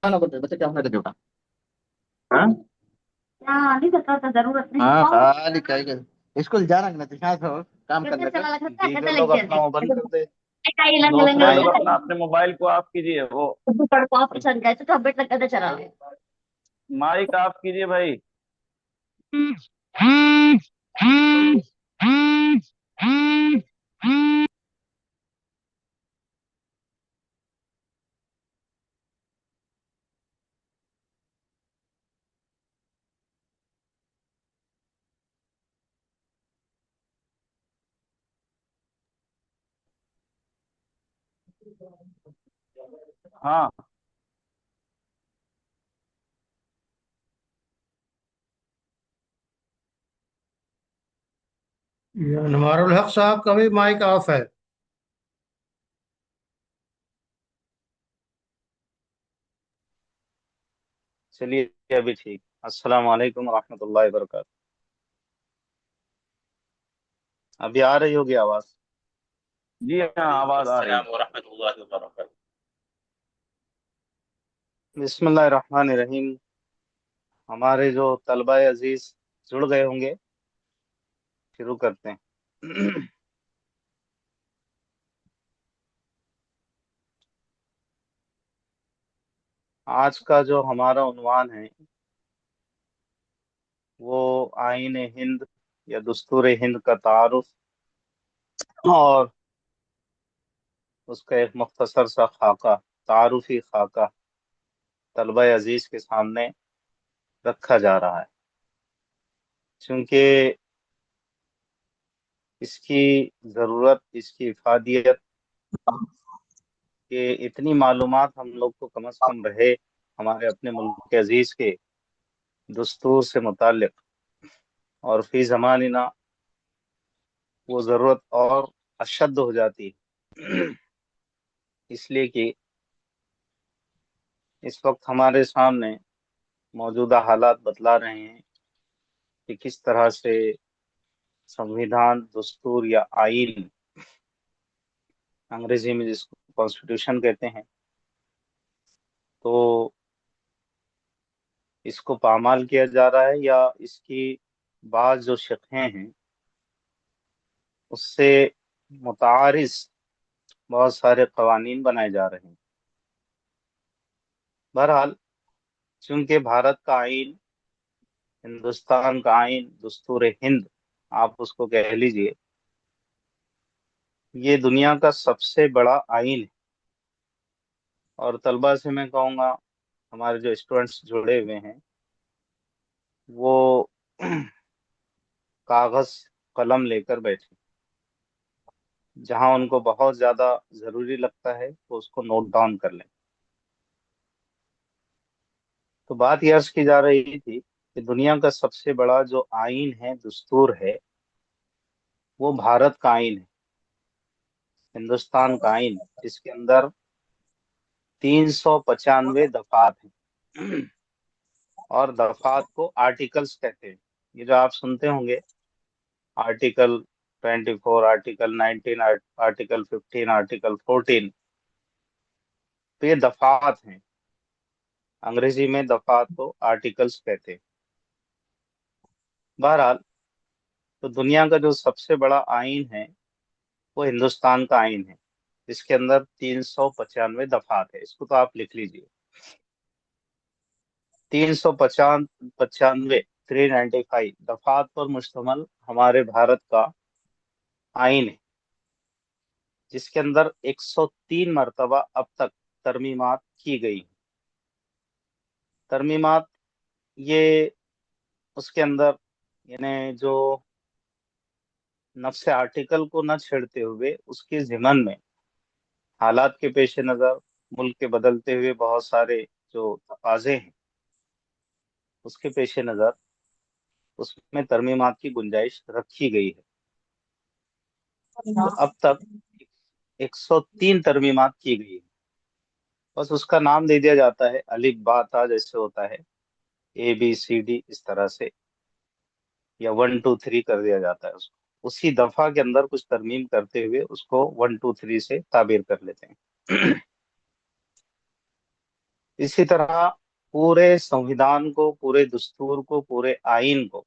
ना करते बच्चे क्या होना बेटा। हाँ। हाँ नहीं करता था जरूरत नहीं हाँ खाली क्या कर स्कूल जा रहा तो यहाँ से काम कर लेते टीचर लोग अपना मोबाइल कर दे। दूसरे दूसरे लोग लोग अपना अपने मोबाइल को ऑफ कीजिए, वो पसंद है तो बेटा कहते चला माइक ऑफ कीजिए भाई। हाँ। ये अनवारुल हक साहब का भी माइक ऑफ है। चलिए अभी ठीक। अस्सलाम वालेकुम रहमतुल्लाहि व बरकातहू। अभी आ रही होगी आवाज? जी हाँ, आवाज आ रही है। वरहमतुल्लाहि वबरकातुहू। बिस्मिल्लाहिर रहमानिर रहीम। हमारे जो तलबा अजीज जुड़ गए होंगे, शुरू करते हैं। आज का जो हमारा उन्वान है वो आईन हिंद या दस्तूर हिंद का तारुफ और उसका एक मुख्तसर सा खाका, तारुफी खाका तलबा अजीज के सामने रखा जा रहा है। क्योंकि इसकी ज़रूरत, इसकी इफादियत कि इतनी मालूमात हम लोग को कम अज़ कम रहे हमारे अपने मुल्क के अजीज़ के दस्तूर से मुताल्लिक, और फी ज़मानिना वो ज़रूरत और अशद हो जाती है। इसलिए कि इस वक्त हमारे सामने मौजूदा हालात बतला रहे हैं कि किस तरह से संविधान, दस्तूर या आइन, अंग्रेजी में जिसको कॉन्स्टिट्यूशन कहते हैं, तो इसको पामाल किया जा रहा है या इसकी बाज जो शिक़ें हैं उससे मुतारिज बहुत सारे कवानीन बनाए जा रहे हैं। बहरहाल, चूंकि भारत का आइन, हिंदुस्तान का आइन, दस्तूर हिंद आप उसको कह लीजिए, ये दुनिया का सबसे बड़ा आइन है। और तलबा से मैं कहूँगा, हमारे जो स्टूडेंट्स जुड़े हुए हैं वो कागज कलम लेकर बैठे, जहां उनको बहुत ज्यादा जरूरी लगता है तो उसको नोट डाउन कर लें। तो बात यह अर्ज की जा रही थी कि दुनिया का सबसे बड़ा जो आइन है, दस्तूर है, वो भारत का आइन है, हिंदुस्तान का आइन, जिसके अंदर 395 दफात हैं। और दफात को आर्टिकल्स कहते हैं। ये जो आप सुनते होंगे, आर्टिकल 24, आर्टिकल 19, आर्टिकल 15, आर्टिकल 14, तो ये दफात हैं। अंग्रेजी में दफात को आर्टिकल्स कहते हैं। बहरहाल, तो दुनिया का जो सबसे बड़ा आइन है वो हिंदुस्तान का आइन है, जिसके अंदर 395 दफात है। इसको तो आप लिख लीजिए, 395, 395 दफात पर मुश्तमल हमारे भारत का आइन है, जिसके अंदर 103 मरतबा अब तक तरमीमात की गई। तरमीमात ये उसके अंदर, यानी जो नफ्स आर्टिकल को न छेड़ते हुए उसके ज़िमन में हालात के पेश नज़र, मुल्क के बदलते हुए बहुत सारे जो तकाजे हैं उसके पेश नज़र, उसमें तरमीमात की गुंजाइश रखी गई है। तो अब तक 103 तरमीमात की गई है। बस उसका नाम दे दिया जाता है अलिफ बा ता, जैसे होता है ABCD, इस तरह से, या 1 2 3 कर दिया जाता है उसको। उसी दफा के अंदर कुछ तरमीम करते हुए उसको 1 2 3 से ताबीर कर लेते हैं। इसी तरह पूरे संविधान को, पूरे दस्तूर को, पूरे आइन को,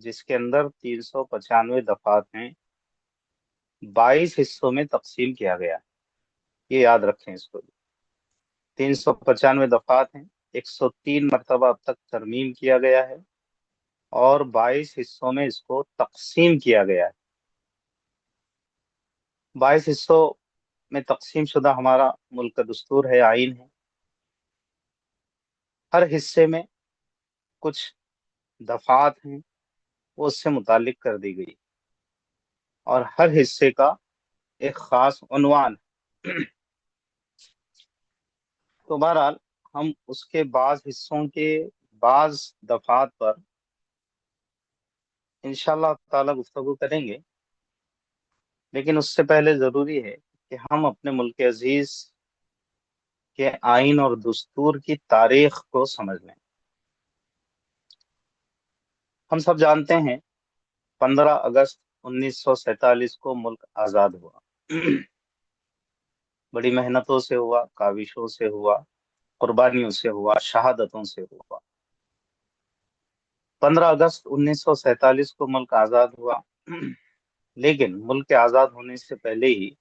जिसके अंदर 395 दफात हैं, 22 हिस्सों में तकसीम किया गया है। ये याद रखें इसको। 395 दफात हैं, 103 मरतबा अब तक तरमीम किया गया है और 22 हिस्सों में इसको तकसीम किया गया है। 22 हिस्सों में तकसीम शुदा हमारा मुल्क का दस्तूर है, आइन है। हर हिस्से में कुछ दफात हैं, वो उससे मुतालिक कर दी गई और हर हिस्से का एक खास उन्वान है। तो बहरहाल हम उसके बाज हिस्सों के बाज दफात पर इंशाअल्लाह ताला गुफ्तगू करेंगे, लेकिन उससे पहले जरूरी है कि हम अपने मुल्क अजीज के आइन और दस्तूर की तारीख को समझ लें। हम सब जानते हैं 15 अगस्त 1947 को मुल्क आज़ाद हुआ। बड़ी मेहनतों से हुआ, काविशों से हुआ, कुर्बानियों से हुआ, शहादतों से हुआ। 15 अगस्त 1947 को मुल्क आज़ाद हुआ, लेकिन मुल्क के आज़ाद होने से पहले ही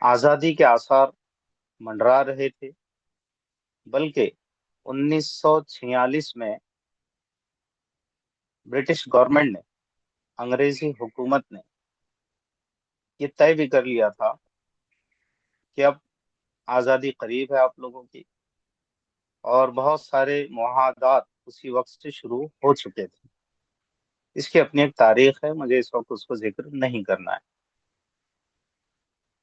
आज़ादी के आसार मंडरा रहे थे। बल्कि 1946 में ब्रिटिश गवर्नमेंट ने, अंग्रेजी हुकूमत ने ये तय भी कर लिया था कि अब आज़ादी करीब है आप लोगों की, और बहुत सारे मुआहदात उसी वक्त से शुरू हो चुके थे। इसकी अपनी एक तारीख है, मुझे इस वक्त उसको जिक्र नहीं करना है।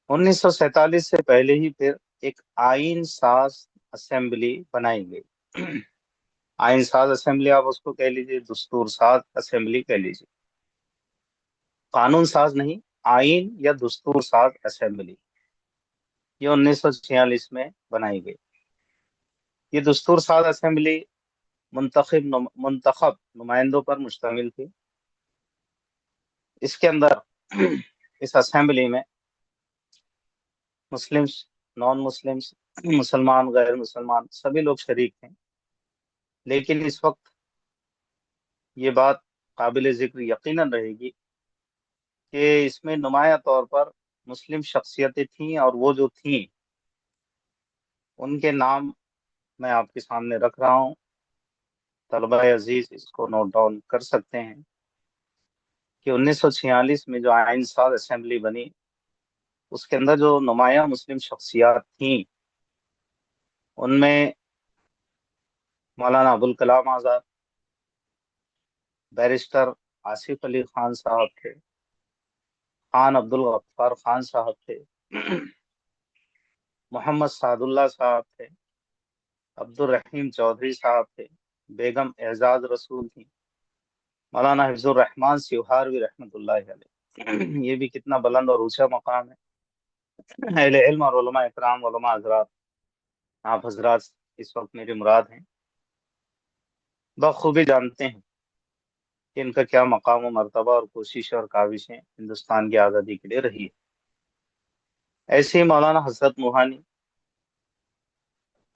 1947 से पहले ही फिर एक आइन साज असेंबली बनाई गई। आइन साज असेंबली आप उसको कह लीजिए, दस्तूर साज असेंबली कह लीजिए, कानून साज नहीं, आइन या दस्तूर साज असेंबली, ये 1946 में बनाई गई। ये दस्तूर साज असेंबली मुंतखब नुमाइंदों पर मुश्तमिल थी। इसके अंदर इस असेंबली में मुस्लिम्स, नॉन मुस्लिम्स, मुसलमान, गैर मुसलमान सभी लोग शरीक थे। लेकिन इस वक्त ये बात काबिल जिक्र यकीनन रहेगी कि इसमें नुमाया तौर पर मुस्लिम शख्सियतें थीं, और वो जो थीं उनके नाम मैं आपके सामने रख रहा हूँ। तलबा अजीज इसको नोट डाउन कर सकते हैं कि 1946 में जो आइन साज असेंबली बनी, उसके अंदर जो नुमाया मुस्लिम शख्सियात थीं, उनमें मौलाना अबुल कलाम आज़ाद, बैरिस्टर आसिफ अली खान साहब थे, खान अब्दुल गफ्फार खान साहब थे, मोहम्मद सादुल्ला साहब थे, अब्दुल रहीम चौधरी साहब थे, बेगम एजाज रसूल थी, मौलाना हिफ्जुर रहमान सिवहारवी रहमतुल्लाहि अलैह। ये भी कितना बुलंद और ऊंचा मकाम है। अहले इल्म और उलमा इकराम, उलमा हजरात, आप हजरात इस वक्त मेरी मुराद हैं, बखूबी जानते हैं कि इनका क्या मकाम व मर्तबा और कोशिश और काविशें हिंदुस्तान की आज़ादी के लिए रही है। ऐसे ही मौलाना हजरत मूहानी।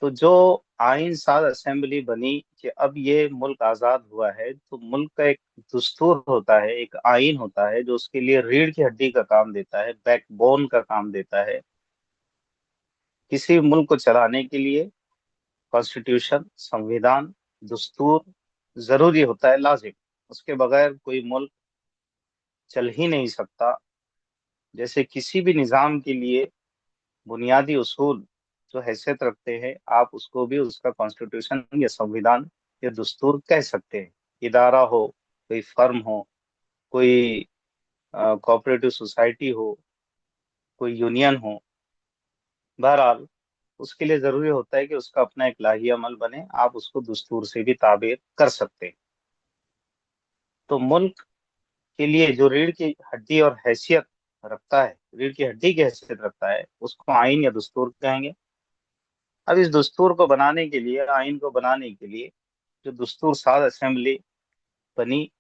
तो जो आइन साज असेंबली बनी कि अब ये मुल्क आज़ाद हुआ है, तो मुल्क का एक दस्तूर होता है, एक आइन होता है जो उसके लिए रीढ़ की हड्डी का काम देता है, बैकबोन का काम देता है। किसी मुल्क को चलाने के लिए कॉन्स्टिट्यूशन, संविधान, दस्तूर जरूरी होता है, लाजिम। उसके बगैर कोई मुल्क चल ही नहीं सकता। जैसे किसी भी निज़ाम के लिए बुनियादी उसूल जो हैसियत रखते हैं, आप उसको भी उसका कॉन्स्टिट्यूशन या संविधान या दस्तूर कह सकते हैं। इदारा हो, कोई फर्म हो, कोई कोऑपरेटिव सोसाइटी हो, कोई यूनियन हो, बहरहाल उसके लिए जरूरी होता है कि उसका अपना एक लाही अमल बने, आप उसको दस्तूर से भी ताबीर कर सकते हैं। तो मुल्क के लिए जो रीढ़ की हड्डी और हैसियत रखता है, रीढ़ की हड्डी की हैसियत रखता है, उसको आइन या दस्तूर कहेंगे। अब इस दस्तूर को बनाने के लिए, आइन को बनाने के लिए जो दस्तूर साज असेंबली बनी,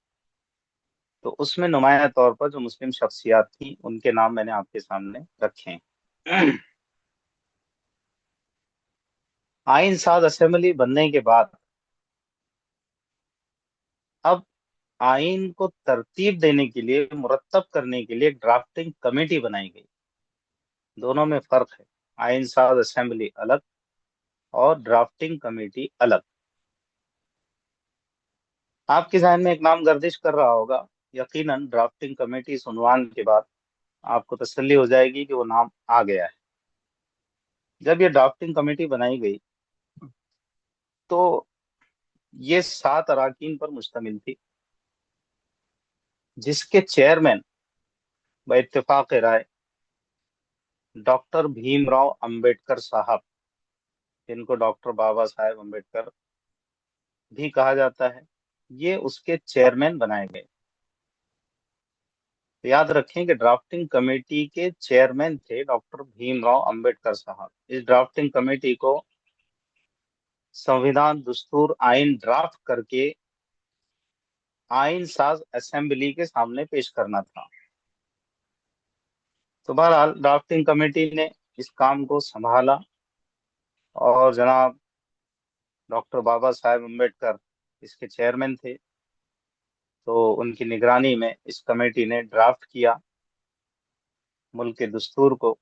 तो उसमें नुमाया तौर पर जो मुस्लिम शख्सियात थी उनके नाम मैंने आपके सामने रखे हैं। आइन साज असेंबली बनने के बाद अब आइन को तरतीब देने के लिए, मुरतब करने के लिए एक ड्राफ्टिंग कमेटी बनाई गई। दोनों में फर्क है, आइन साज असेंबली अलग और ड्राफ्टिंग कमेटी अलग। आपके जहन में एक नाम गर्दिश कर रहा होगा, यकीनन ड्राफ्टिंग कमेटी इस उन्वान के बाद आपको तसल्ली हो जाएगी कि वो नाम आ गया है। जब ये ड्राफ्टिंग कमेटी बनाई गई तो ये 7 अराकीन पर मुश्तमिल थी, जिसके चेयरमैन बइत्तेफाक राय डॉक्टर भीमराव अंबेडकर साहब, जिनको डॉक्टर बाबा साहेब अंबेडकर भी कहा जाता है, ये उसके चेयरमैन बनाए गए। तो याद रखें कि ड्राफ्टिंग कमेटी के चेयरमैन थे डॉक्टर भीमराव अंबेडकर साहब। इस ड्राफ्टिंग कमेटी को संविधान, दस्तूर, आइन ड्राफ्ट करके आइन साज असेंबली के सामने पेश करना था। तो बहरहाल ड्राफ्टिंग कमेटी ने इस काम को संभाला और जनाब डॉक्टर बाबा साहेब अम्बेडकर इसके चेयरमैन थे। तो उनकी निगरानी में इस कमेटी ने ड्राफ्ट किया मुल्क के दस्तूर को,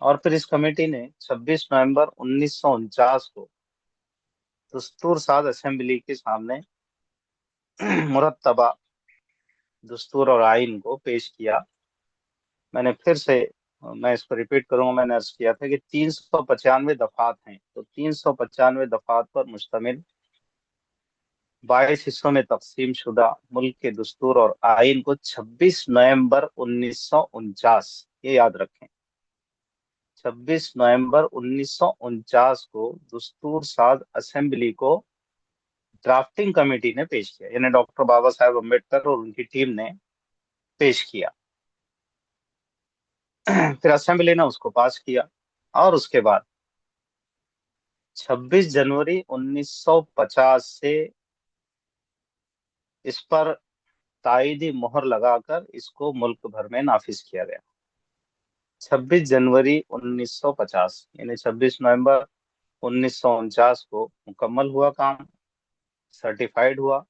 और फिर इस कमेटी ने 26 नवंबर 1949 को दस्तूर साज असेंबली के सामने मुरतबा दस्तूर और आइन को पेश किया। मैंने फिर से, मैं इसको रिपीट करूंगा, मैंने अर्ज किया था कि 395 दफात हैं, तो 395 दफात पर मुश्तमिल 22 हिस्सों में तकसीम शुदा मुल्क के दस्तूर और आइन को 26 नवंबर 1949, ये याद रखें, 26 नवंबर 1949 को दस्तूर साज असेंबली को ड्राफ्टिंग कमेटी ने पेश किया, यानी डॉक्टर बाबा साहेब अम्बेडकर और उनकी टीम ने पेश किया। फिर असेंबली ने उसको पास किया और उसके बाद 26 जनवरी 1950 से इस पर ताईदी मोहर लगाकर इसको मुल्क भर में नाफिज किया गया। 26 जनवरी 1950 यानी 26 नवंबर 1949 को मुकम्मल हुआ काम, सर्टिफाइड हुआ,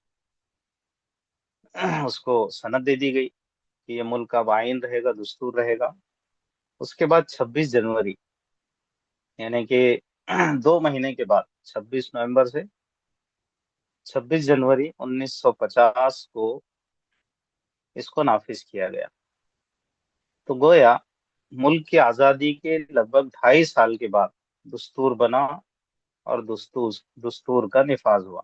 उसको सनद दे दी गई कि ये मुल्क अब आइन रहेगा, दस्तूर रहेगा। उसके बाद 26 जनवरी यानी कि 2 महीने के बाद, 26 नवंबर से 26 जनवरी 1950 को इसको नाफिज किया गया। तो गोया मुल्क की आज़ादी के लगभग 2.5 साल के बाद दस्तूर बना और दस्तूर दस्तूर का निफाज हुआ।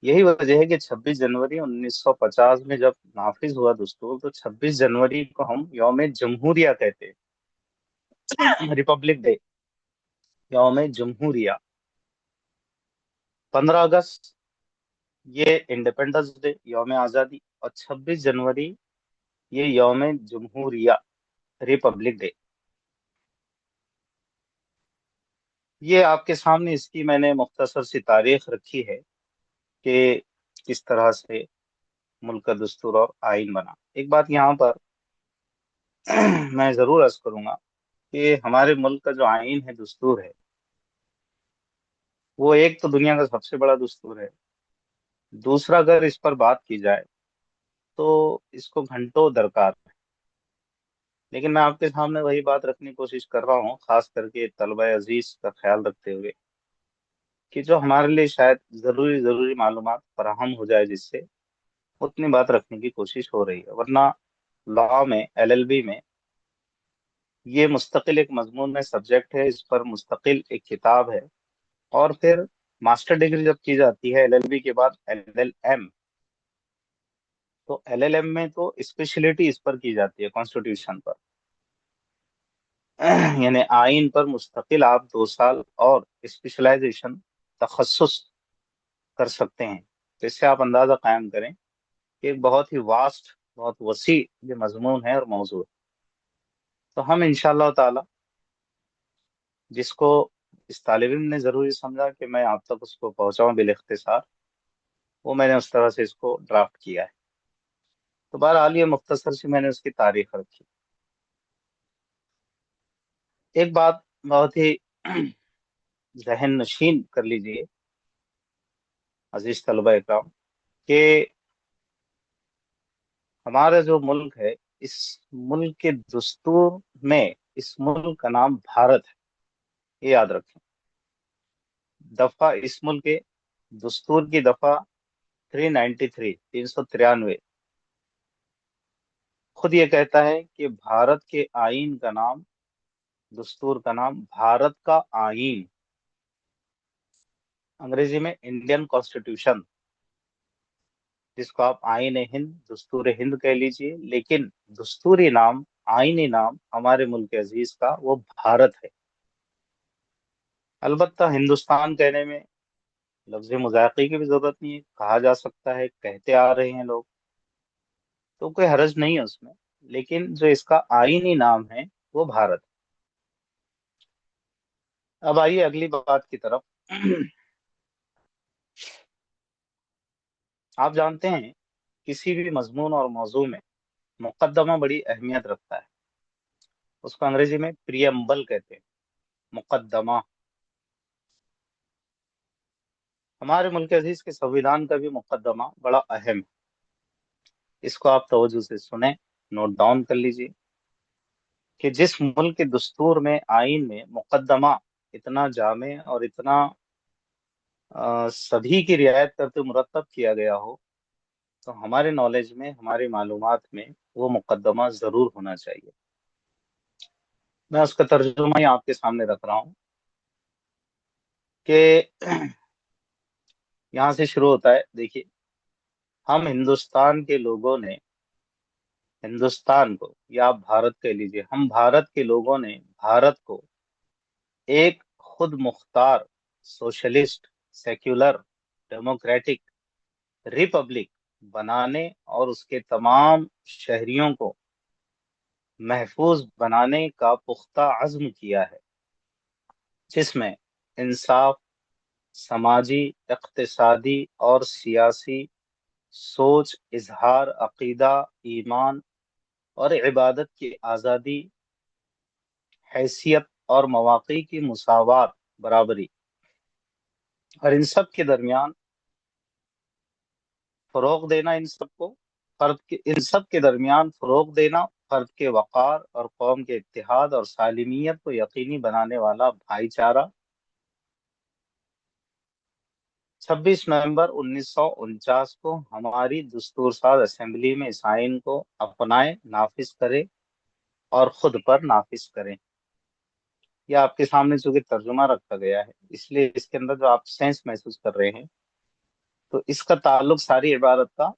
यही वजह है कि 26 जनवरी 1950 में जब नाफिज हुआ दस्तूर, तो 26 जनवरी को हम यौम जमहूरिया कहते हैं, रिपब्लिक डे, यौम जमहूरिया। 15 अगस्त ये इंडिपेंडेंस डे, यौम आज़ादी, और 26 जनवरी ये यौम जमहूरिया, रिपब्लिक डे। ये आपके सामने इसकी मैंने मुख्तसर सी तारीख रखी है कि किस तरह से मुल्क का दस्तूर और आइन बना। एक बात यहाँ पर मैं जरूर अर्ज करूंगा कि हमारे मुल्क का जो आइन है, दस्तूर है, वो एक तो दुनिया का सबसे बड़ा दस्तूर है। दूसरा, अगर इस पर बात की जाए तो इसको घंटों दरकार है। लेकिन मैं आपके सामने वही बात रखने की कोशिश कर रहा हूँ, खास करके तलबा अजीज का ख्याल रखते हुए, कि जो हमारे लिए शायद जरूरी जरूरी मालूमात फराहम हो जाए, जिससे उतनी बात रखने की कोशिश हो रही है। वरना लॉ में, एलएलबी में ये मुस्तकिल एक मजमून में सब्जेक्ट है, इस पर मुस्तकिल एक किताब है। और फिर मास्टर डिग्री जब की जाती है एलएलबी के बाद, एलएलएम, तो एलएलएम में तो स्पेशलिटी इस पर की जाती है, कॉन्स्टिट्यूशन पर, यानी आइन पर मुस्तकिल आप 2 साल और स्पेशलाइजेशन, तखस्सुस कर सकते हैं। तो इससे आप अंदाजा कायम करें कि एक बहुत ही वास्ट, बहुत वसी ये मजमून है और मौजू है। तो हम इंशाअल्लाह ताला, जिसको इस तालिब इल्म ने जरूरी समझा कि मैं आप तक उसको पहुंचाऊं बिल इख्तिसार, वो मैंने उस तरह से इसको ड्राफ्ट किया है। तो बहरहाल ये मुख्तसर सी मैंने उसकी तारीख रखी। एक बात बहुत ही जहन नशीन कर लीजिए अजीज तलबा इकराम कि हमारा जो मुल्क है, इस मुल्क के दस्तूर में इस मुल्क का नाम भारत है, ये याद रखें। दफा इस मुल्क के दस्तूर की दफा 393 393 खुद ये कहता है कि भारत के आईन का नाम, दस्तूर का नाम भारत का आईन, अंग्रेजी में इंडियन कॉन्स्टिट्यूशन, जिसको आप आईन हिंद, दस्तूर हिंद कह लीजिए, लेकिन दस्तूरी नाम, आईनी नाम हमारे मुल्क अजीज का वो भारत है। अलबत्ता हिंदुस्तान कहने में लफ्ज मुज़ाक़ी की भी जरूरत नहीं है, कहा जा सकता है, कहते आ रहे हैं लोग, तो कोई हरज नहीं है उसमें, लेकिन जो इसका आईनी नाम है वो भारत है। अब आइए अगली बात की तरफ। आप जानते हैं किसी भी मजमून और मौजू में मुकद्दमा बड़ी अहमियत रखता है। उसको अंग्रेजी में प्रियम्बल कहते हैं, मुकद्दमा। हमारे मुल्क अजीज के संविधान का भी मुकद्दमा बड़ा अहम है। इसको आप तवज्जो से सुने, नोट डाउन कर लीजिए कि जिस मुल्क के दस्तूर में, आईन में मुकद्दमा इतना जामे और इतना सभी की रियायत करते मुरतब किया गया हो, तो हमारे नॉलेज में, हमारी मालूमात में वो मुकद्दमा जरूर होना चाहिए। मैं उसका तर्जुमा ही आपके सामने रख रहा हूँ कि यहाँ से शुरू होता है। देखिए, हम हिंदुस्तान के लोगों ने, हिंदुस्तान को, या आप भारत कह लीजिए, हम भारत के लोगों ने भारत को एक खुद Mukhtar, socialist, secular, democratic Republic बनाने और उसके तमाम शहरियों को महफूज बनाने का पुख्ता अज़्म किया है, जिसमें इंसाफ, समाजी, इक़्तिसादी और सियासी सोच, इजहार अकीदा, ईमान और इबादत की आज़ादी, हैसियत और मवाक़ी की मुसावात, बराबरी, और इन सब के दरमियान फ़रोग़ देना, इन सब के दरमियान फ़रोग़ देना, फ़र्द के वक़ार और कौम के इत्तेहाद और सालिमियत को यकीनी बनाने वाला भाईचारा। 26 नवंबर 1949 को हमारी दस्तूरसाज असेंबली में इस आइन को अपनाए, नाफिज करे और खुद पर नाफिज करें। यह आपके सामने चूंकि तर्जुमा रखा गया है, इसलिए इसके अंदर जो आप सेंस महसूस कर रहे हैं, तो इसका ताल्लुक सारी इबारत का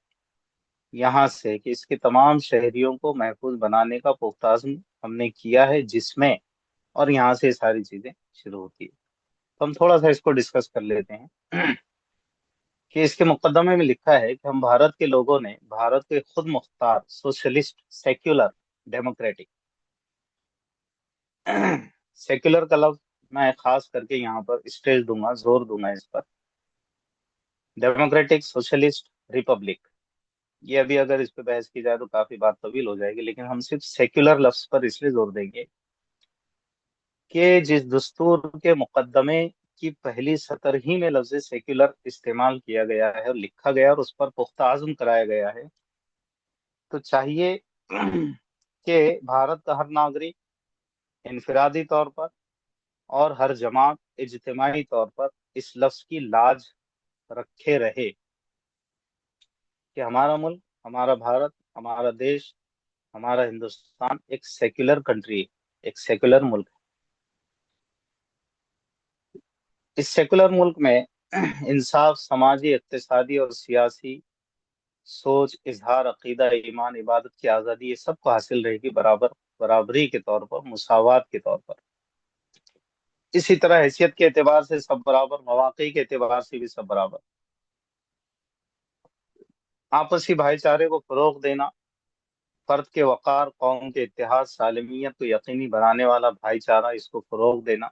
यहाँ से है कि इसके तमाम शहरियों को महफूज बनाने का पुख्ता अज़्म हमने किया है, जिसमें, और यहाँ से सारी चीजें शुरू होती है। तो हम थोड़ा सा इसको डिस्कस कर लेते हैं कि इसके मुकदमे में लिखा है कि हम भारत के लोगों ने भारत के खुद Mukhtar, socialist, secular, democratic, secular का लफ्ज मैं खास करके यहाँ पर स्ट्रेस दूंगा, जोर दूंगा इस पर। डेमोक्रेटिक, सोशलिस्ट, रिपब्लिक, ये अभी अगर इस पे बहस की जाए तो काफी बात तवील हो जाएगी, लेकिन हम सिर्फ सेक्युलर लफ्ज पर इसलिए जोर देंगे कि जिस दस्तूर के मुकदमे की पहली सतर ही में लफ्ज सेक्युलर इस्तेमाल किया गया है और लिखा गया और उस पर पुख्ता आज़म कराया गया है, तो चाहिए कि भारत का हर नागरिक इनफरादी तौर पर और हर जमात इज्तिमाई तौर पर इस लफ्ज की लाज रखे रहे कि हमारा मुल्क, हमारा भारत, हमारा देश, हमारा हिंदुस्तान एक सेक्युलर कंट्री है, एक सेक्युलर मुल्क है। इस सेक्युलर मुल्क में इंसाफ, समाजी, इक्तिसादी और सियासी सोच, इजहार अकीदा, ईमान, इबादत की आज़ादी, ये सबको हासिल रहेगी बराबर, बराबरी के तौर पर, मुसावात के तौर पर। इसी तरह हैसियत के एतबार से सब बराबर, मवाक़ई के एतबार से भी सब बराबर। आपसी भाईचारे को फरोग देना, फर्द के वक़ार, कौम के इत्तेहाद, सालमियत को यकीनी बनाने वाला भाईचारा, इसको फरोग देना,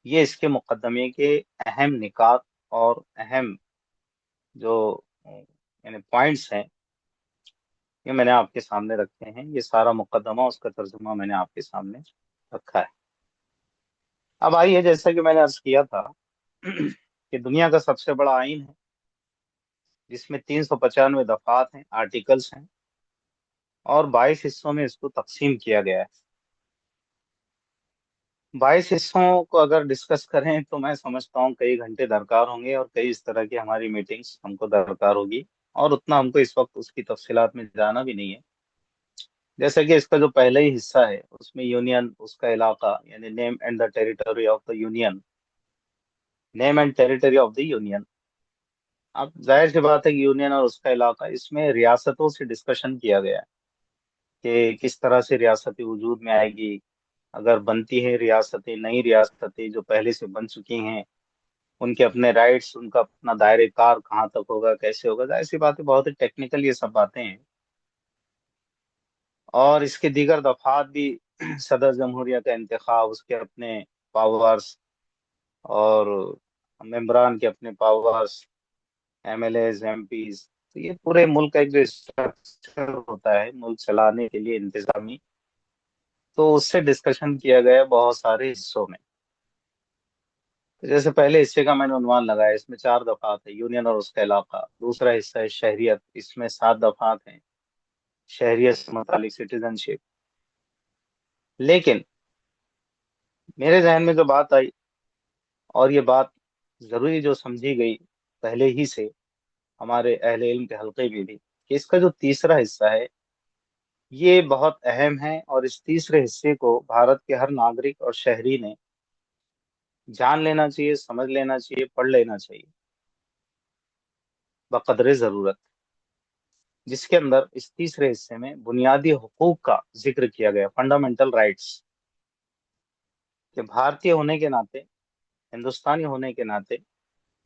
ये इसके मुकदमे के अहम निकात और अहम जो यानी पॉइंट्स हैं, ये मैंने आपके सामने रखे हैं। ये सारा मुकदमा, उसका तर्जुमा मैंने आपके सामने रखा है। अब आइए, जैसा कि मैंने अर्ज किया था कि दुनिया का सबसे बड़ा आइन है, जिसमें 395 दफात हैं, आर्टिकल्स हैं, और 22 हिस्सों में इसको तकसीम किया गया है। 22 हिस्सों को अगर डिस्कस करें तो मैं समझता हूँ कई घंटे दरकार होंगे, और कई इस तरह की हमारी मीटिंग्स हमको दरकार होगी, और उतना हमको इस वक्त उसकी तफसीलात में जाना भी नहीं है। जैसे कि इसका जो पहला ही हिस्सा है उसमें यूनियन, उसका इलाका, यानी name and the territory of the union, name and territory of the union. अब जाहिर सी बात है कि यूनियन और उसका इलाका, इसमें रियासतों से डिस्कशन किया गया है कि किस तरह से रियासतें वजूद में आएगी, अगर बनती हैं रियासतें, नई रियासतें जो पहले से बन चुकी हैं, उनके अपने राइट्स, उनका अपना दायरे कार कहाँ तक होगा, कैसे होगा। जाहिर सी बात है बहुत ही टेक्निकल ये सब बातें हैं, और इसके दीगर दफात भी सदर जमहूरिया का इंतखाब, उसके अपने पावर्स, और मेम्बरान के अपने पावर्स, एमएलएज, एमपीज। तो ये पूरे मुल्क का एक जो स्ट्रक्चर होता है मुल्क चलाने के लिए इंतजामी, तो उससे डिस्कशन किया गया है बहुत सारे हिस्सों में। तो जैसे पहले हिस्से का मैंने उन्वान लगाया, इसमें 4 दफात है, यूनियन और उसका इलाका। दूसरा हिस्सा है शहरियत, इसमें 7 दफात हैं, शहरियत से मुतालिक सिटीजनशिप। लेकिन मेरे जहन में जो बात आई, और ये बात जरूरी जो समझी गई पहले ही से हमारे अहले इल्म के हल्के में भी, कि इसका जो तीसरा हिस्सा है ये बहुत अहम है, और इस तीसरे हिस्से को भारत के हर नागरिक और शहरी ने जान लेना चाहिए, समझ लेना चाहिए, पढ़ लेना चाहिए बकदरे जरूरत। जिसके अंदर इस तीसरे हिस्से में बुनियादी हुकूक का जिक्र किया गया, फंडामेंटल राइट्स, कि भारतीय होने के नाते, हिंदुस्तानी होने के नाते,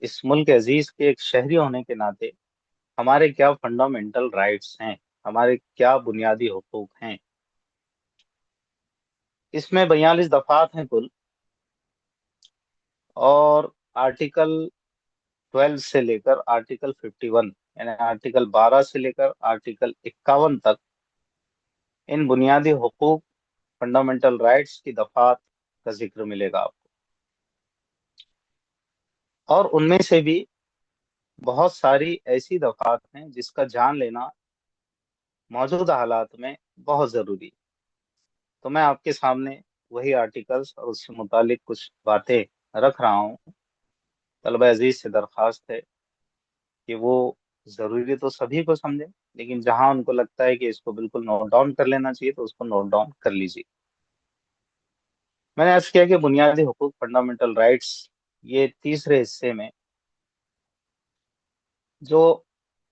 इस मुल्क अजीज के एक शहरी होने के नाते हमारे क्या फंडामेंटल राइट्स हैं, हमारे क्या बुनियादी हुकूक हैं। इसमें 42 दफात हैं कुल, और आर्टिकल 12 से लेकर आर्टिकल 51, यानी आर्टिकल 12 से लेकर आर्टिकल 51 तक इन बुनियादी हुकूक, फंडामेंटल राइट्स की दफात का जिक्र मिलेगा आपको। और उनमें से भी बहुत सारी ऐसी दफात हैं जिसका जान लेना मौजूदा हालात में बहुत जरूरी है। तो मैं आपके सामने वही आर्टिकल्स और उससे मुतालिक कुछ बातें रख रहा हूँ। तलबा अजीज से दरख्वास्त है कि वो, जरूरी तो सभी को समझे, लेकिन जहां उनको लगता है कि इसको बिल्कुल नोट डाउन कर लेना चाहिए तो उसको नोट डाउन कर लीजिए। मैंने अर्ज किया कि बुनियादी हुकूक, फंडामेंटल राइट्स, ये तीसरे हिस्से में जो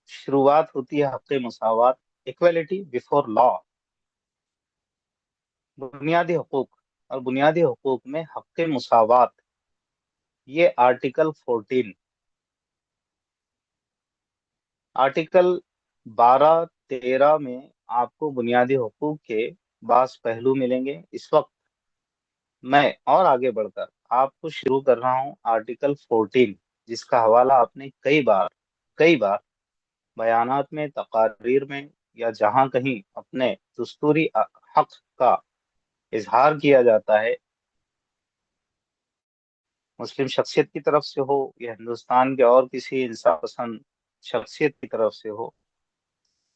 शुरुआत होती है हक़ मुसावात, इक्वलिटी बिफोर लॉ, बुनियादी हुकूक, और बुनियादी हुकूक में हक़ मुसावात, ये आर्टिकल 14, आर्टिकल 12, 13 में आपको बुनियादी हुकूक के बास पहलू मिलेंगे। इस वक्त मैं और आगे बढ़कर आपको शुरू कर रहा हूँ आर्टिकल 14, जिसका हवाला आपने कई बार बयानात में, तकारीर में, या जहां कहीं अपने दस्तूरी हक का इजहार किया जाता है, मुस्लिम शख्सियत की तरफ से हो या हिंदुस्तान के और किसी इंसान पसंद शख्सियत की तरफ से हो,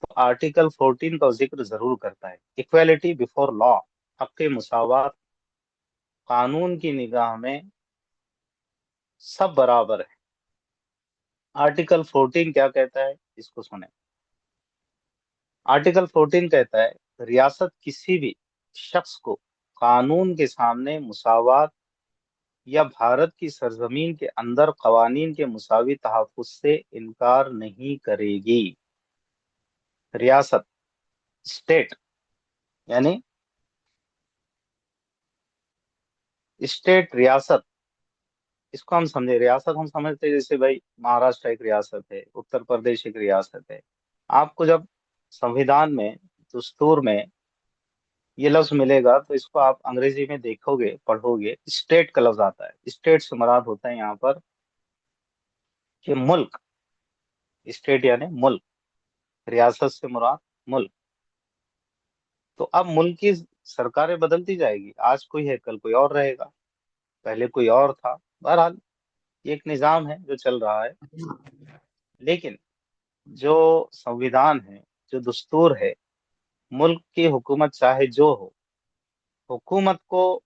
तो आर्टिकल 14 का जिक्र जरूर करता है। इक्वेलिटी बिफोर लॉ, हक मुसावात, कानून की निगाह में सब बराबर है। आर्टिकल 14 क्या कहता है, इसको सुने। आर्टिकल 14 कहता है, रियासत किसी भी शख्स को कानून के सामने मुसावात या भारत की सरजमीन के अंदर कवानीन के मुसावी तहफ़्फ़ुज़ से इनकार नहीं करेगी। रियासत, स्टेट, यानी स्टेट, रियासत, इसको हम समझे, रियासत हम समझते हैं जैसे भाई महाराष्ट्र एक रियासत है, उत्तर प्रदेश एक रियासत है। आपको जब संविधान में, दस्तूर में ये लफ्ज मिलेगा तो इसको आप अंग्रेजी में देखोगे, पढ़ोगे, स्टेट का लफ्ज आता है। स्टेट से मुराद होता है यहाँ पर कि मुल्क, स्टेट यानी मुल्क, रियासत से मुराद मुल्क। तो अब मुल्क की सरकारें बदलती जाएगी, आज कोई है कल कोई और रहेगा। پہلے کوئی اور تھا. بہرحال یہ ایک نظام ہے جو چل رہا ہے. لیکن جو سنویدھان ہے، جو دستور ہے، ملک کی حکومت چاہے جو ہو، حکومت کو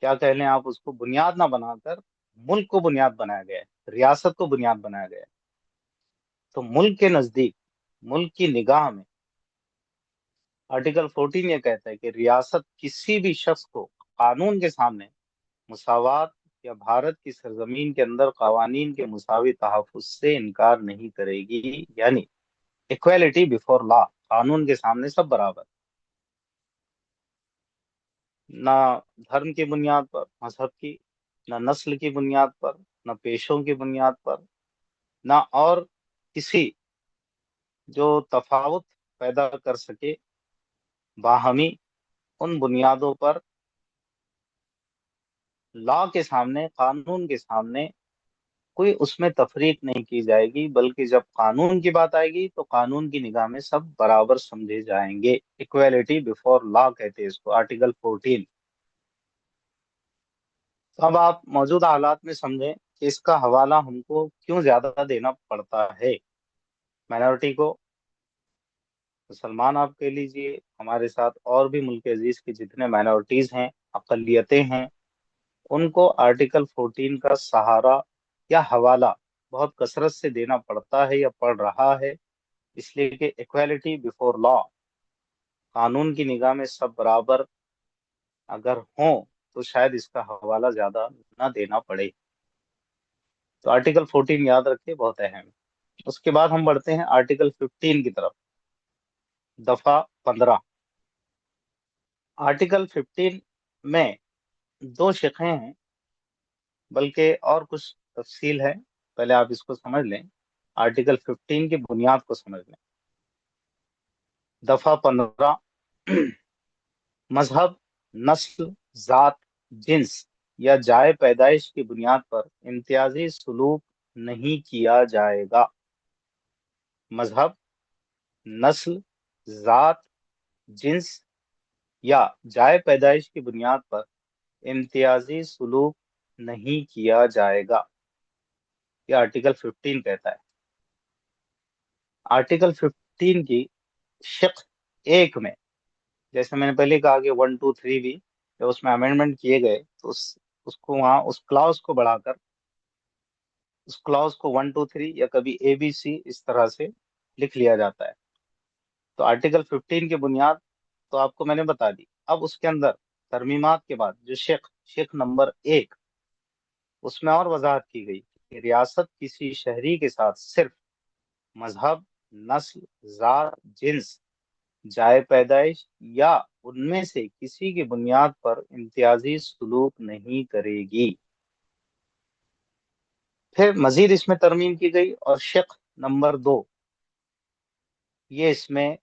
کیا کہہ لیں آپ اس کو، بنیاد نہ بنا کر ملک کو بنیاد بنایا گیا ہے، ریاست کو بنیاد بنایا گیا ہے. تو ملک کے نزدیک، ملک کی نگاہ میں آرٹیکل 14 یہ کہتا ہے کہ ریاست کسی بھی شخص کو قانون کے سامنے مساوات یا بھارت کی سرزمین کے اندر قوانین کے مساوی تحفظ سے انکار نہیں کرے گی. یعنی ایکویلٹی بیفور لا، قانون کے سامنے سب برابر، نہ دھرم کی بنیاد پر، مذہب کی، نہ نسل کی بنیاد پر، نہ پیشوں کی بنیاد پر، نہ اور کسی جو تفاوت پیدا کر سکے باہمی. ان بنیادوں پر لا کے سامنے، قانون کے سامنے کوئی اس میں تفریق نہیں کی جائے گی، بلکہ جب قانون کی بات آئے گی تو قانون کی نگاہ میں سب برابر سمجھے جائیں گے. ایکویلٹی بیفور لا کہتے ہیں اس کو، آرٹیکل 14. اب آپ موجودہ حالات میں سمجھیں کہ اس کا حوالہ ہم کو کیوں زیادہ دینا پڑتا ہے. مائنورٹی کو، مسلمان آپ کہہ لیجئے، ہمارے ساتھ اور بھی ملک عزیز کی جتنے مائنورٹیز ہیں، اقلیتیں ہیں، ان کو آرٹیکل 14 کا سہارا یا حوالہ بہت کثرت سے دینا پڑتا ہے یا پڑ رہا ہے. اس لیے کہ ایکویلٹی بیفور لا، قانون کی نگاہ میں سب برابر اگر ہوں تو شاید اس کا حوالہ زیادہ نہ دینا پڑے. تو آرٹیکل 14 یاد رکھیں، بہت اہم ہے. اس کے بعد ہم بڑھتے ہیں آرٹیکل 15 کی طرف، دفعہ 15. آرٹیکل 15 میں دو شقیں ہیں، بلکہ اور کچھ تفصیل ہے. پہلے آپ اس کو سمجھ لیں، آرٹیکل 15 کی بنیاد کو سمجھ لیں. دفعہ 15، مذہب، نسل، ذات، جنس یا جائے پیدائش کی بنیاد پر امتیازی سلوک نہیں کیا جائے گا. مذہب، نسل، ذات، جنس یا جائے پیدائش کی بنیاد پر امتیازی سلوک نہیں کیا جائے گا. یہ آرٹیکل 15 کہتا ہے. آرٹیکل 15 کی شق 1 میں، جیسے میں نے پہلے کہا کہ 1 2 3 بھی جب اس میں امینڈمنٹ کیے گئے تو اس کو وہاں اس کلاس کو بڑھا کر اس کلاس کو 1 2 3 یا کبھی ABC اس طرح سے لکھ لیا جاتا ہے. تو آرٹیکل 15 کی بنیاد تو آپ کو میں نے بتا دی. اب اس کے اندر ترمیمات کے بعد جو شق نمبر 1، اس میں اور وضاحت کی گئی کہ ریاست کسی شہری کے ساتھ صرف مذہب، نسل، ذات، جنس، جائے پیدائش یا ان میں سے کسی کی بنیاد پر امتیازی سلوک نہیں کرے گی. پھر مزید اس میں ترمیم کی گئی اور شق نمبر 2 یہ اس میں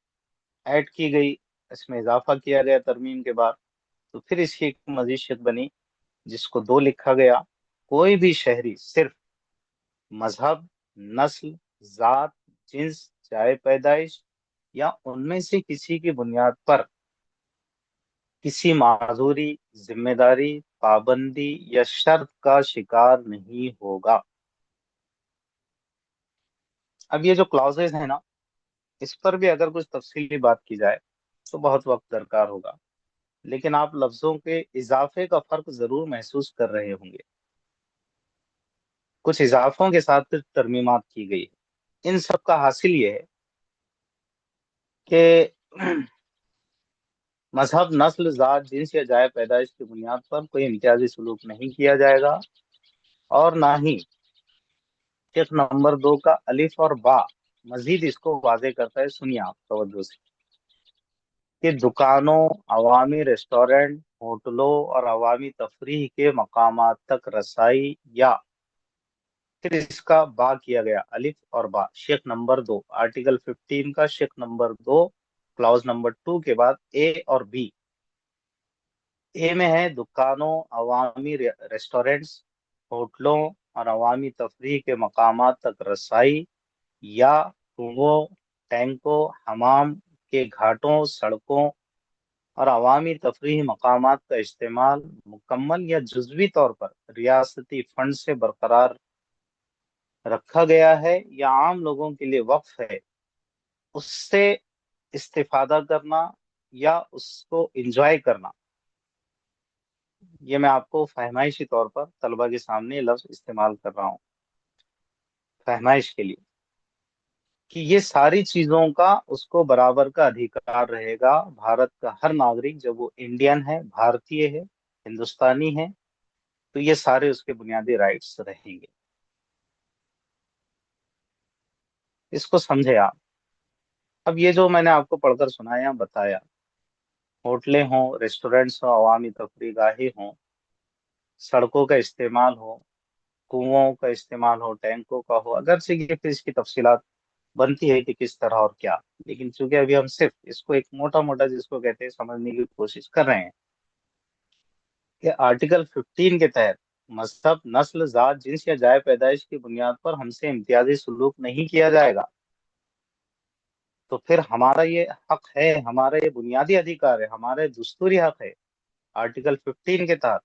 ایڈ کی گئی، اس میں اضافہ کیا گیا ترمیم کے بعد. تو پھر اس کی ایک مزید شق بنی جس کو 2 لکھا گیا. کوئی بھی شہری صرف مذہب، نسل، ذات، جنس، جائے پیدائش یا ان میں سے کسی کی بنیاد پر کسی معذوری، ذمہ داری، پابندی یا شرط کا شکار نہیں ہوگا. اب یہ جو کلازز ہیں نا، اس پر بھی اگر کچھ تفصیلی بات کی جائے تو بہت وقت درکار ہوگا، لیکن آپ لفظوں کے اضافے کا فرق ضرور محسوس کر رہے ہوں گے. کچھ اضافوں کے ساتھ پھر ترمیمات کی گئی. ان سب کا حاصل یہ ہے کہ مذہب، نسل، ذات، جنس یا جائے پیدائش کی بنیاد پر کوئی امتیازی سلوک نہیں کیا جائے گا، اور نہ ہی شق نمبر 2 کا الف اور با مزید اس کو واضح کرتا ہے. سنیے آپ توجہ سے کہ دکانوں، عوامی ریسٹورنٹ، ہوٹلوں اور عوامی تفریح کے مقامات تک رسائی، یا پھر اس کا با کیا گیا الف اور با، شق نمبر 2 آرٹیکل 15 کا شق نمبر 2 کلاوز نمبر 2 کے بعد اے اور بی. اے میں ہے دکانوں، عوامی ریسٹورنٹس، ہوٹلوں اور عوامی تفریح کے مقامات تک رسائی یا کنووں، ٹینکوں، حمام کے گھاٹوں، سڑکوں اور عوامی تفریحی مقامات کا استعمال مکمل یا جزوی طور پر ریاستی فنڈ سے برقرار رکھا گیا ہے یا عام لوگوں کے لیے وقف ہے، اس سے استفادہ کرنا یا اس کو انجوائے کرنا، یہ میں آپ کو فہمائشی طور پر طلبہ کے سامنے یہ لفظ استعمال کر رہا ہوں فہمائش کے لیے، کہ یہ ساری چیزوں کا اس کو برابر کا ادھیکار رہے گا۔ بھارت کا ہر ناگرک جب وہ انڈین ہے، بھارتیہ ہے، ہندوستانی ہے، تو یہ سارے اس کے بنیادی رائٹس رہیں گے۔ اس کو سمجھے آپ۔ اب یہ جو میں نے آپ کو پڑھ کر سنایا بتایا، ہوٹلیں ہوں، ریسٹورینٹس ہوں، عوامی تفریح گاہیں ہوں، سڑکوں کا استعمال ہو، کنوؤں کا استعمال ہو، ٹینکوں کا ہو، اگرچہ یہ پھر اس کی تفصیلات بنتی ہے کہ کس طرح اور کیا، لیکن چونکہ ابھی ہم صرف اس کو ایک موٹا موٹا جس کو کہتے ہیں سمجھنے کی کوشش کر رہے ہیں کہ آرٹیکل 15 کے تحت مذہب، نسل، ذات، جنس یا جائے پیدائش کی بنیاد پر ہم سے امتیازی سلوک نہیں کیا جائے گا، تو پھر ہمارا یہ حق ہے، ہمارا یہ بنیادی ادھیکار ہے، ہمارے دستوری حق ہے آرٹیکل 15 کے تحت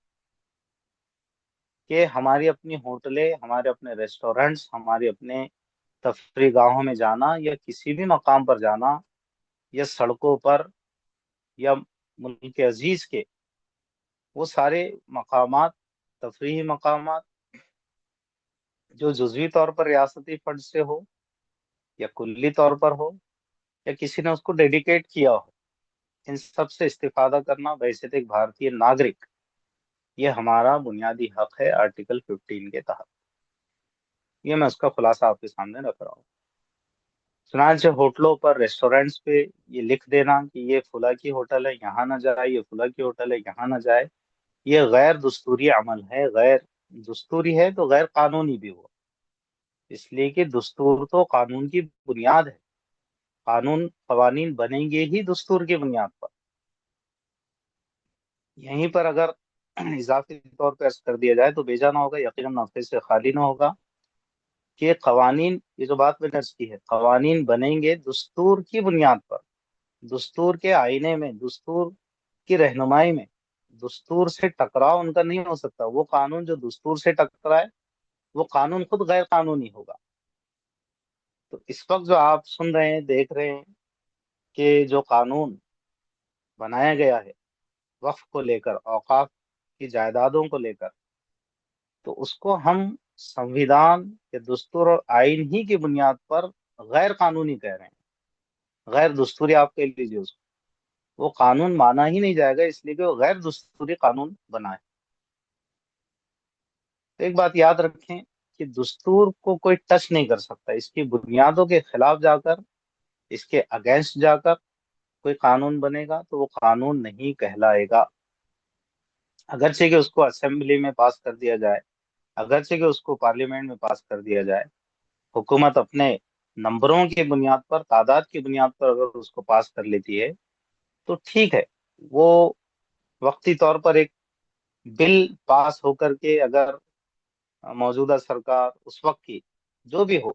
کہ ہماری اپنی ہوٹلیں، ہمارے اپنے ریسٹورینٹس، ہمارے اپنے تفریح گاہوں میں جانا یا کسی بھی مقام پر جانا یا سڑکوں پر یا ملک عزیز کے وہ سارے مقامات، تفریحی مقامات جو جزوی طور پر ریاستی فنڈ سے ہو یا کلی طور پر ہو یا کسی نے اس کو ڈیڈیکیٹ کیا ہو، ان سب سے استفادہ کرنا بحیثیت ایک بھارتی ناگرک یہ ہمارا بنیادی حق ہے آرٹیکل 15 کے تحت۔ یہ میں اس کا خلاصہ آپ کے سامنے رکھ رہا ہوں۔ چنانچہ ہوٹلوں پر، ریسٹورینٹس پہ یہ لکھ دینا کہ یہ فلاں کی ہوٹل ہے یہاں نہ جائے، یہ فلاں کی ہوٹل ہے یہاں نہ جائے، یہ غیر دستوری عمل ہے، غیر دستوری ہے تو غیر قانونی بھی ہوا، اس لیے کہ دستور تو قانون کی بنیاد ہے، قانون قوانین بنیں گے ہی دستور کی بنیاد پر۔ یہیں پر اگر اضافی طور پر عرض کر دیا جائے تو بیجا نہ ہوگا، یقیناً نقطے سے خالی نہ ہوگا کہ قوانین، یہ جو بات میں نے عرض کی ہے، قوانین بنیں گے دستور کی بنیاد پر، دستور کے آئینے میں، دستور کی رہنمائی میں، دستور سے ٹکراؤ ان کا نہیں ہو سکتا۔ وہ قانون جو دستور سے ٹکرائے وہ قانون خود غیر قانونی ہوگا۔ تو اس وقت جو آپ سن رہے ہیں، دیکھ رہے ہیں کہ جو قانون بنایا گیا ہے وقف کو لے کر، اوقاف کی جائیدادوں کو لے کر، تو اس کو ہم سنویدھان یا دستور اور آئین ہی کی بنیاد پر غیر قانونی کہہ رہے ہیں، غیر دستوری آپ کہہ لیجیے اس کو، وہ قانون مانا ہی نہیں جائے گا اس لیے کہ وہ غیر دستوری قانون بنا ہے۔ تو ایک بات یاد رکھیں کہ دستور کو کوئی ٹچ نہیں کر سکتا، اس کی بنیادوں کے خلاف جا کر، اس کے اگینسٹ جا کر کوئی قانون بنے گا تو وہ قانون نہیں کہلائے گا، اگرچہ کہ اس کو اسمبلی میں پاس کر دیا جائے، اگرچہ کہ اس کو پارلیمنٹ میں پاس کر دیا جائے، حکومت اپنے نمبروں کی بنیاد پر، تعداد کی بنیاد پر اگر اس کو پاس کر لیتی ہے تو ٹھیک ہے، وہ وقتی طور پر ایک بل پاس ہو کر کے اگر موجودہ سرکار اس وقت کی جو بھی ہو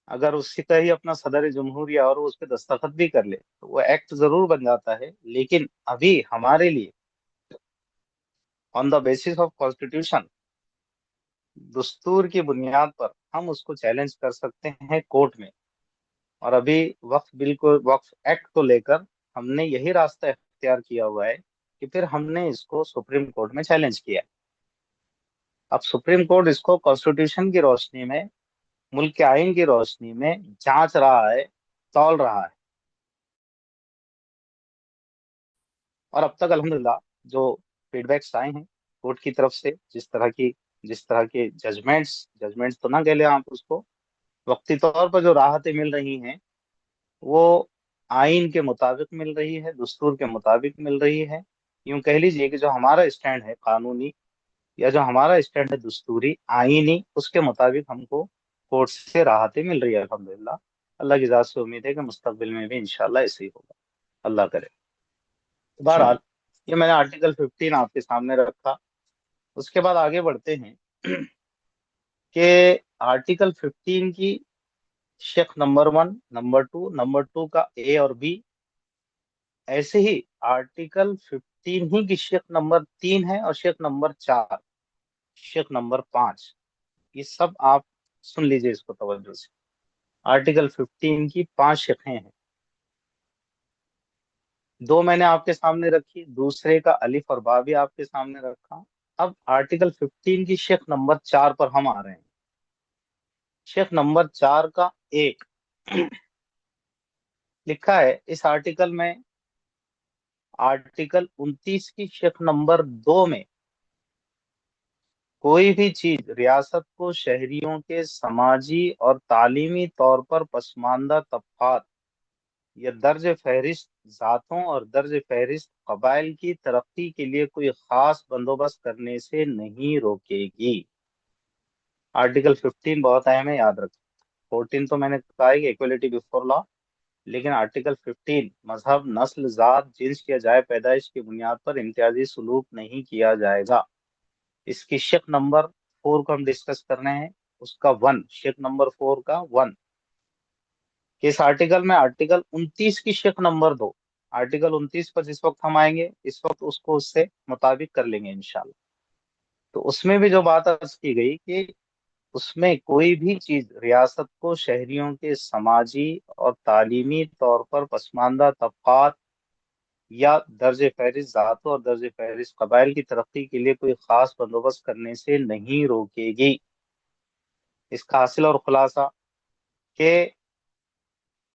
اگر اس کا ہی اپنا صدر جمہوریہ اور وہ اس پہ دستخط بھی کر لے تو وہ ایکٹ ضرور بن جاتا ہے، لیکن ابھی ہمارے لیے آن دا بیسس آف کانسٹیٹیوشن، دستور کی بنیاد پر ہم اس کو چیلنج کر سکتے ہیں کورٹ میں، اور ابھی وقف بل کو، وقف ایکٹ کو لے کر ہم نے یہی راستہ اختیار کیا ہوا ہے کہ پھر ہم نے اس کو سپریم کورٹ میں چیلنج کیا۔ اب سپریم کورٹ اس کو کانسٹیٹیوشن کی روشنی میں، ملک کے آئین کی روشنی میں جانچ رہا ہے، تول رہا ہے، اور اب تک الحمدللہ جو فیڈ بیکس آئے ہیں کورٹ کی طرف سے، جس طرح کے ججمنٹس تو نہ کہہ لیں آپ اس کو، وقتی طور پر جو راحتیں مل رہی ہیں وہ آئین کے مطابق مل رہی ہے، دستور کے مطابق مل رہی ہے۔ یوں کہہ لیجئے کہ جو ہمارا اسٹینڈ ہے قانونی یا جو ہمارا اسٹینڈ ہے دستوری آئینی، اس کے مطابق ہم کو کورٹ سے راحتیں مل رہی ہے الحمدللہ۔ اللہ کی ذات سے امید ہے کہ مستقبل میں بھی انشاءاللہ ایسے ہی ہوگا، اللہ کرے۔ بہرحال یہ میں نے آرٹیکل 15 آپ کے سامنے رکھا۔ اس کے بعد آگے بڑھتے ہیں کہ آرٹیکل 15 کی شق نمبر 1، نمبر 2 کا اے اور بی، ایسے ہی आर्टिकल 15 ही की शेख नंबर 3 है और शेख नंबर 4, शेख नंबर 5, ये सब आप सुन लीजिए इसको तवज्जो से। आर्टिकल 15 की 5 शेखें हैं, 2 मैंने आपके सामने रखी, दूसरे का अलिफ और बा भी आपके सामने रखा। अब आर्टिकल 15 की शेख नंबर 4 पर हम आ रहे हैं। शेख नंबर 4 का एक लिखा है इस आर्टिकल में, आर्टिकल 29 की शेख नंबर 2 में कोई भी चीज रियासत को शहरियों के समाजी और तालीमी तौर पर पसमानदा तबकात या दर्ज फहरिस्त जातों और दर्ज फहरिस्त कबाइल की तरक्की के लिए कोई खास बंदोबस्त करने से नहीं रोकेगी। आर्टिकल 15 बहुत अहम है, याद रखें। 14 तो मैंने कहा है कि इक्वलिटी बिफोर लॉ, लेकिन आर्टिकल 15 मजहब, नस्ल, जात, जिन्स या जाए पैदाइश की बुनियाद पर इम्तियाजी सलूक नहीं किया जाएगा। इसकी शेक नंबर 4 को हम डिस्कस कर रहे हैं, उसका 1, शेक नंबर 4 का 1। इस आर्टिकल में आर्टिकल 29 की शेक नंबर 2, आर्टिकल 29 पर जिस वक्त हम आएंगे इस वक्त उसको उससे मुताबिक कर लेंगे इंशाल्लाह। तो उसमें भी जो बात अर्ज की गई कि उसमें कोई भी चीज रियासत को शहरियों के समाजी और तालीमी तौर पर पसमानदा तबकात या दर्ज फहरिस्त जातों और दर्ज फहरिस्त कबाइल की तरक्की के लिए कोई खास बंदोबस्त करने से नहीं रोकेगी। इसका हासिल और खुलासा कि